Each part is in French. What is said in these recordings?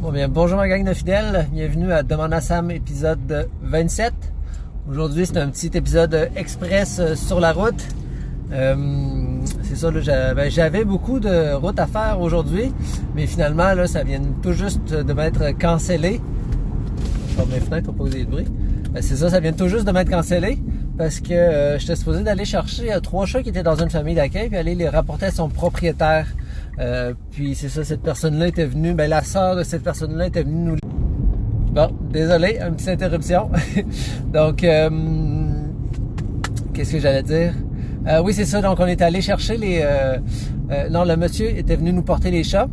Bon bien, bonjour ma gang de fidèles, bienvenue à Demande à Sam épisode 27. Aujourd'hui c'est un petit épisode express sur la route. C'est ça, là, j'avais beaucoup de routes à faire aujourd'hui, mais finalement là, ça vient tout juste de m'être cancellé. Je ferme mes fenêtres pour pas causer de bruit. C'est ça, ça vient tout juste de m'être cancellé parce que j'étais supposé d'aller chercher 3 chats qui étaient dans une famille d'accueil puis aller les rapporter à son propriétaire. Puis c'est ça, cette personne-là était venue, la sœur de cette personne-là était venue nous... Bon, désolé, une petite interruption. Donc, qu'est-ce que j'allais dire? Oui, c'est ça, donc on est allé chercher les... non, le monsieur était venu nous porter les chats.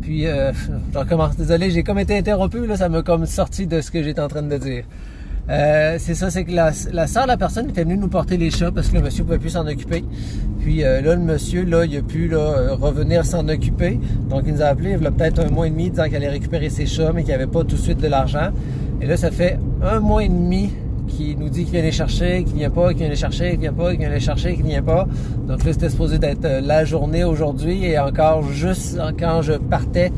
Puis, je recommence, désolé, j'ai comme été interrompu, là, ça m'a comme sorti de ce que j'étais en train de dire. C'est ça, c'est que la sœur de la personne était venue nous porter les chats parce que le monsieur ne pouvait plus s'en occuper. Puis là, le monsieur, là, il a pu revenir s'en occuper. Donc, il nous a appelé il y a peut-être 1 mois et demi disant qu'il allait récupérer ses chats, mais qu'il n'y avait pas tout de suite de l'argent. Et là, ça fait 1 mois et demi qu'il nous dit qu'il vient les chercher, qu'il vient pas, qu'il vient les chercher, qu'il vient pas, qu'il vient les chercher, qu'il vient pas. Donc là, c'était supposé d'être la journée aujourd'hui et encore juste quand je partais,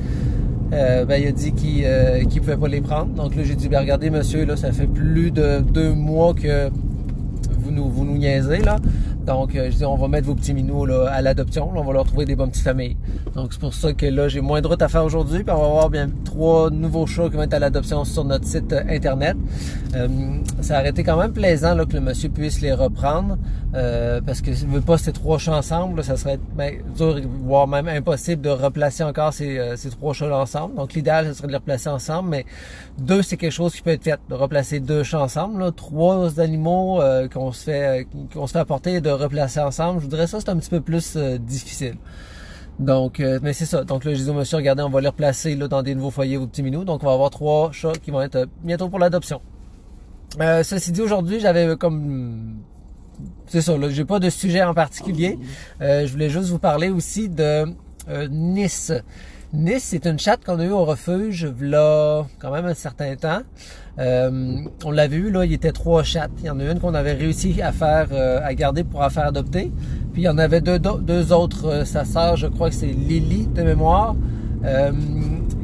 il a dit qu'il pouvait pas les prendre. Donc là, j'ai dit, regardez monsieur, là, ça fait plus de 2 mois que vous nous niaisez, là. Donc, je dis, on va mettre vos petits minous là, à l'adoption. Là, on va leur trouver des bonnes petites familles. Donc, c'est pour ça que là, j'ai moins de route à faire aujourd'hui. Puis, on va avoir bien 3 nouveaux chats qui vont être à l'adoption sur notre site Internet. Ça aurait été quand même plaisant là, que le monsieur puisse les reprendre. Parce que s'il ne veut pas ces 3 chats ensemble, là, ça serait dur, voire même impossible de replacer encore ces 3 chats ensemble. Donc, l'idéal, ce serait de les replacer ensemble. Mais 2, c'est quelque chose qui peut être fait. De replacer 2 chats ensemble. Là. 3 animaux qu'on se fait apporter de replacer ensemble, je voudrais ça, c'est un petit peu plus difficile. Donc, mais c'est ça. Donc là, je dis au monsieur, regardez, on va les replacer là, dans des nouveaux foyers aux petits minous. Donc, on va avoir 3 chats qui vont être bientôt pour l'adoption. Ceci dit, aujourd'hui, j'avais comme... C'est ça, là, j'ai pas de sujet en particulier. Je voulais juste vous parler aussi de Nice. Nice, c'est une chatte qu'on a eue au refuge là quand même un certain temps. On l'avait eu là, il y était 3 chattes. Il y en a une qu'on avait réussi à faire à garder pour en faire adopter. Puis il y en avait deux autres, sa sœur, je crois que c'est Lily de mémoire.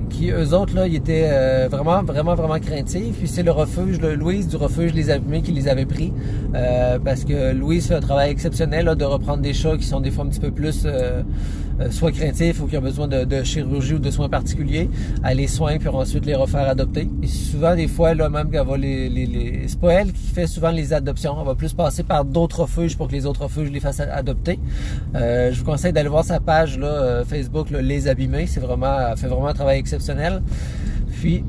Qui eux autres là, ils étaient vraiment craintifs. Puis c'est le refuge, Louise du refuge Les Abîmés qui les avait pris parce que Louise fait un travail exceptionnel là, de reprendre des chats qui sont des fois un petit peu plus soit craintifs ou qui ont besoin de chirurgie ou de soins particuliers, elle les soigne puis ensuite les refaire adopter. Et souvent des fois là même qu'elle va c'est pas elle qui fait souvent les adoptions, elle va plus passer par d'autres refuges pour que les autres refuges les fassent adopter. Je vous conseille d'aller voir sa page là, Facebook là, Les Abîmés, elle fait vraiment un travail exceptionnel. Puis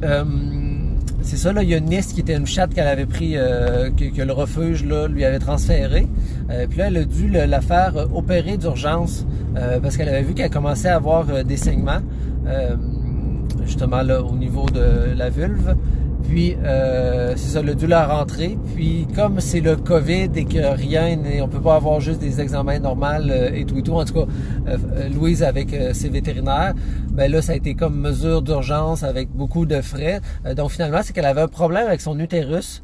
c'est ça, là, il y a Nice qui était une chatte qu'elle avait pris, que le refuge là, lui avait transféré. Puis là, elle a dû la faire opérer d'urgence parce qu'elle avait vu qu'elle commençait à avoir des saignements, justement là au niveau de la vulve. Puis, c'est ça, elle a dû la rentrer. Puis, comme c'est le COVID et que on peut pas avoir juste des examens normaux et tout. En tout cas, Louise avec ses vétérinaires, là, ça a été comme mesure d'urgence avec beaucoup de frais. Donc, finalement, c'est qu'elle avait un problème avec son utérus.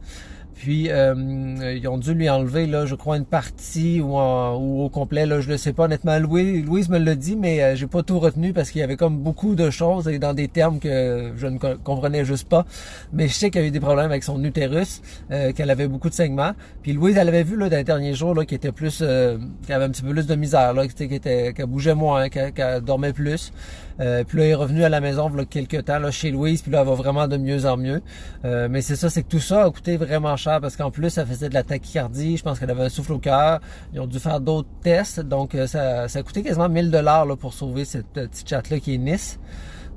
Puis, ils ont dû lui enlever, là, je crois, une partie ou au complet, là, je le sais pas. Honnêtement, Louise me l'a dit, mais j'ai pas tout retenu parce qu'il y avait comme beaucoup de choses et dans des termes que je ne comprenais juste pas. Mais je sais qu'il y a eu des problèmes avec son utérus, qu'elle avait beaucoup de saignements. Puis Louise, elle avait vu, là, dans les derniers jours, là, qu'elle était plus, qu'elle avait un petit peu plus de misère, là, qu'elle bougeait moins, qu'elle dormait plus. Puis là, elle est revenue à la maison, il y a quelques temps, là, chez Louise, puis là, elle va vraiment de mieux en mieux. Mais c'est ça, c'est que tout ça a coûté vraiment cher parce qu'en plus, ça faisait de la tachycardie. Je pense qu'elle avait un souffle au cœur. Ils ont dû faire d'autres tests. Donc, ça a coûté quasiment 1000 $ là, pour sauver cette petite chatte-là qui est Nice.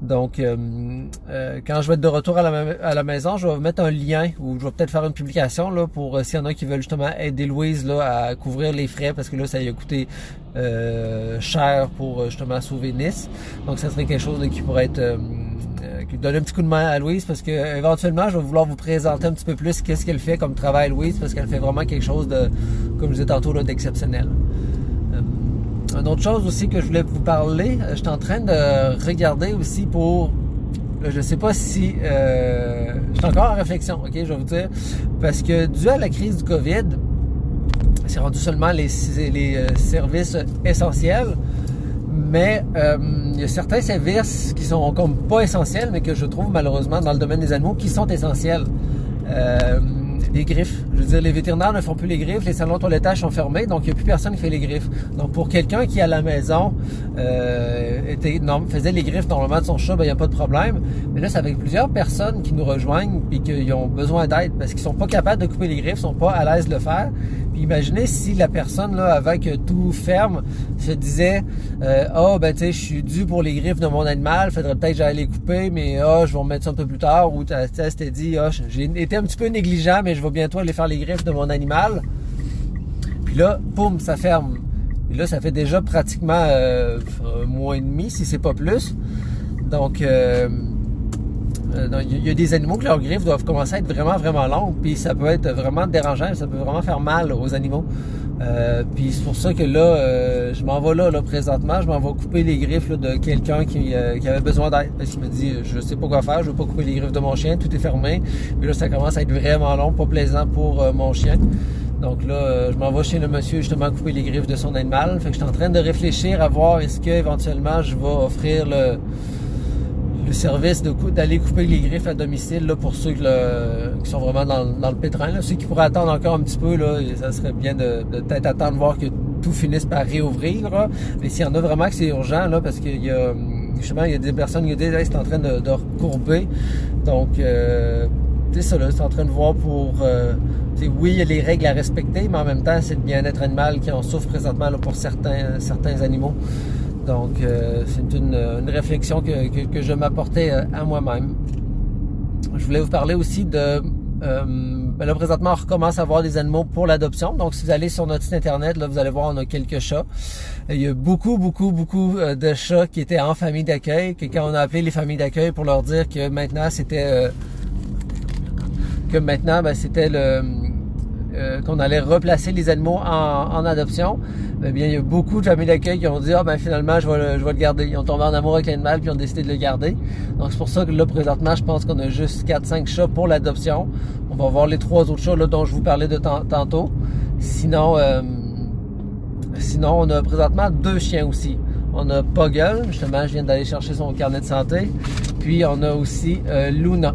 Donc, quand je vais être de retour à la maison, je vais mettre un lien ou je vais peut-être faire une publication là pour s'il y en a qui veulent justement aider Louise là à couvrir les frais parce que là, ça lui a coûté cher pour justement sauver Nice. Donc, ça serait quelque chose là, qui pourrait être... qui donne un petit coup de main à Louise parce que éventuellement je vais vouloir vous présenter un petit peu plus qu'est-ce qu'elle fait comme travail Louise parce qu'elle fait vraiment quelque chose de, comme je disais tantôt, là, d'exceptionnel. Une autre chose aussi que je voulais vous parler, je suis en train de regarder aussi pour... Là, je sais pas si... je suis encore en réflexion, ok, je vais vous dire. Parce que dû à la crise du COVID, c'est rendu seulement les services essentiels. Mais il y a certains services qui sont comme pas essentiels, mais que je trouve malheureusement dans le domaine des animaux qui sont essentiels. Les griffes. Je veux dire, les vétérinaires ne font plus les griffes, les salons de toilettage sont fermés, donc il n'y a plus personne qui fait les griffes. Donc pour quelqu'un qui à la maison faisait les griffes normalement de son chat, ben il n'y a pas de problème. Mais là, c'est avec plusieurs personnes qui nous rejoignent et qui ont besoin d'aide parce qu'ils sont pas capables de couper les griffes, sont pas à l'aise de le faire. Puis imaginez si la personne là, avant que tout ferme, se disait ben tu sais, je suis dû pour les griffes de mon animal, faudrait peut-être que j'aille les couper, mais je vais remettre ça un peu plus tard. Ou tu t'es dit j'ai été un petit peu négligent, mais je vais bientôt aller faire les griffes de mon animal. Puis là, boum, ça ferme. Et là, ça fait déjà pratiquement un mois et demi, si c'est pas plus. Donc, il y a des animaux que leurs griffes doivent commencer à être vraiment, vraiment longues. Puis ça peut être vraiment dérangeant, ça peut vraiment faire mal aux animaux. Puis c'est pour ça que là, je m'en vais là présentement. Je m'en vais couper les griffes là, de quelqu'un qui avait besoin d'aide. Parce qu'il me dit, je sais pas quoi faire, je veux pas couper les griffes de mon chien, tout est fermé. Puis là, ça commence à être vraiment long, pas plaisant pour mon chien. Donc là, je m'en vais chez le monsieur justement couper les griffes de son animal. Fait que je suis en train de réfléchir à voir est-ce que éventuellement je vais offrir le service d'aller couper les griffes à domicile là, pour ceux qui sont vraiment dans le pétrin. Là. Ceux qui pourraient attendre encore un petit peu, là, ça serait bien de peut-être attendre voir que tout finisse par réouvrir. Là. Mais s'il y en a vraiment que c'est urgent, là, parce qu'il y a justement il y a des personnes qui disent c'est en train de recourber. Donc c'est ça là, c'est en train de voir pour oui, il y a les règles à respecter, mais en même temps, c'est le bien-être animal qui en souffre présentement là, pour certains animaux. Donc, c'est une réflexion que je m'apportais à moi-même. Je voulais vous parler aussi de... là, présentement, on recommence à avoir des animaux pour l'adoption. Donc, si vous allez sur notre site Internet, là, vous allez voir, on a quelques chats. Il y a beaucoup de chats qui étaient en famille d'accueil. Que quand on a appelé les familles d'accueil pour leur dire que maintenant, c'était... c'était qu'on allait replacer les animaux en adoption, eh bien, il y a beaucoup de familles d'accueil qui ont dit finalement, je vais le garder. Ils ont tombé en amour avec l'animal puis ont décidé de le garder. Donc, c'est pour ça que là, présentement, je pense qu'on a juste 4-5 chats pour l'adoption. On va voir les 3 autres chats là, dont je vous parlais de tantôt. Sinon, on a présentement 2 chiens aussi. On a Puggle, justement, je viens d'aller chercher son carnet de santé. Puis, on a aussi Luna.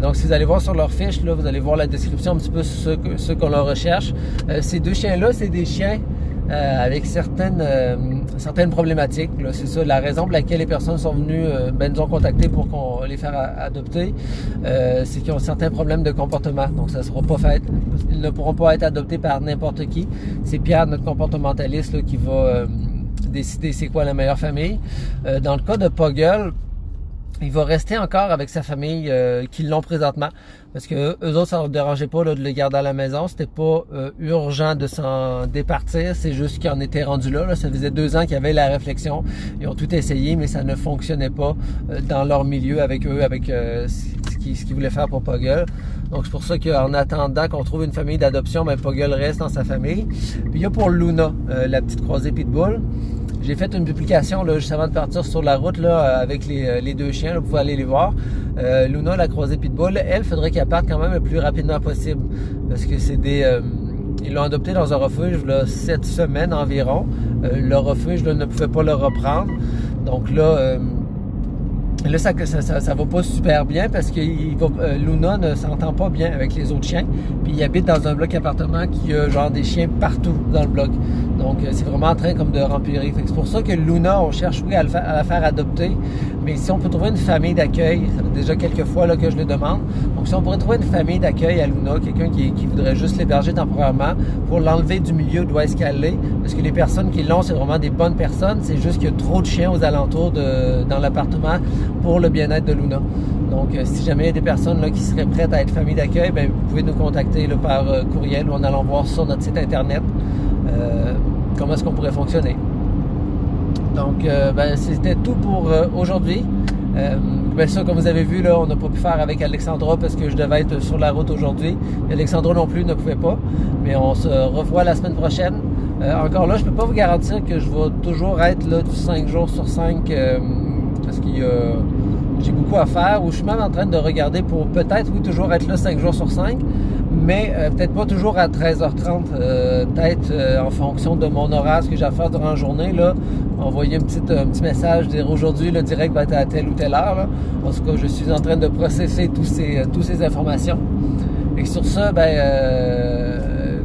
Donc, si vous allez voir sur leur fiche, là, vous allez voir la description un petit peu sur ce qu'on leur recherche. Ces 2 chiens-là, c'est des chiens avec certaines problématiques. C'est ça, la raison pour laquelle les personnes sont venues, nous ont contactés pour qu'on les fasse adopter, c'est qu'ils ont certains problèmes de comportement. Donc, ça ne sera pas fait. Ils ne pourront pas être adoptés par n'importe qui. C'est Pierre, notre comportementaliste, là, qui va décider c'est quoi la meilleure famille. Dans le cas de Puggle, il va rester encore avec sa famille qui l'ont présentement. Parce que eux autres, ça ne leur dérangeait pas là, de le garder à la maison. C'était pas urgent de s'en départir. C'est juste qu'ils en étaient rendus là. Ça faisait 2 ans qu'ils avaient la réflexion. Ils ont tout essayé, mais ça ne fonctionnait pas dans leur milieu avec eux, avec ce qu'ils voulaient faire pour Puggle. Donc c'est pour ça qu'en attendant qu'on trouve une famille d'adoption, Puggle reste dans sa famille. Puis il y a pour Luna, la petite croisée pitbull. J'ai fait une publication là, juste avant de partir sur la route là, avec les 2 chiens. Là, vous pouvez aller les voir. Luna, la croisée pitbull, elle, faudrait qu'elle parte quand même le plus rapidement possible. Parce que c'est ils l'ont adopté dans un refuge là, 7 semaines environ. Le refuge là, ne pouvait pas le reprendre. Donc là, ça va pas super bien parce que Luna ne s'entend pas bien avec les autres chiens. Puis il habite dans un bloc appartement qui a genre des chiens partout dans le bloc. Donc c'est vraiment en train comme de rempirer. C'est pour ça que Luna, on cherche à la faire adopter. Mais si on peut trouver une famille d'accueil, ça fait déjà quelques fois là, que je le demande. Donc si on pourrait trouver une famille d'accueil à Luna, quelqu'un qui voudrait juste l'héberger temporairement pour l'enlever du milieu d'où est-ce qu'elle est. Parce que les personnes qui l'ont, c'est vraiment des bonnes personnes. C'est juste qu'il y a trop de chiens aux alentours dans l'appartement pour le bien-être de Luna. Donc, si jamais il y a des personnes là, qui seraient prêtes à être famille d'accueil, vous pouvez nous contacter là, par courriel ou en allant voir sur notre site Internet comment est-ce qu'on pourrait fonctionner. Donc, c'était tout pour aujourd'hui. Ça, comme vous avez vu, là, on n'a pas pu faire avec Alexandra parce que je devais être sur la route aujourd'hui. Alexandra non plus ne pouvait pas. Mais on se revoit la semaine prochaine. Encore là, je ne peux pas vous garantir que je vais toujours être là du 5 jours sur 5 parce qu'il y a... J'ai beaucoup à faire, ou je suis même en train de regarder pour peut-être, oui, toujours être là 5 jours sur 5, mais peut-être pas toujours à 13h30, peut-être en fonction de mon horaire, ce que j'ai à faire durant la journée, là, envoyer un petit message, dire aujourd'hui le direct va être à telle ou telle heure. Là. En tout cas, je suis en train de processer toutes ces informations. Et sur ça,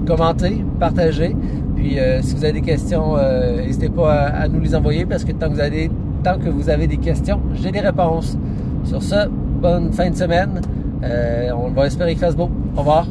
commentez, partagez. Puis si vous avez des questions, n'hésitez pas à nous les envoyer parce que tant que vous avez des questions, j'ai des réponses. Sur ça, bonne fin de semaine. On va espérer qu'il fasse beau. Au revoir.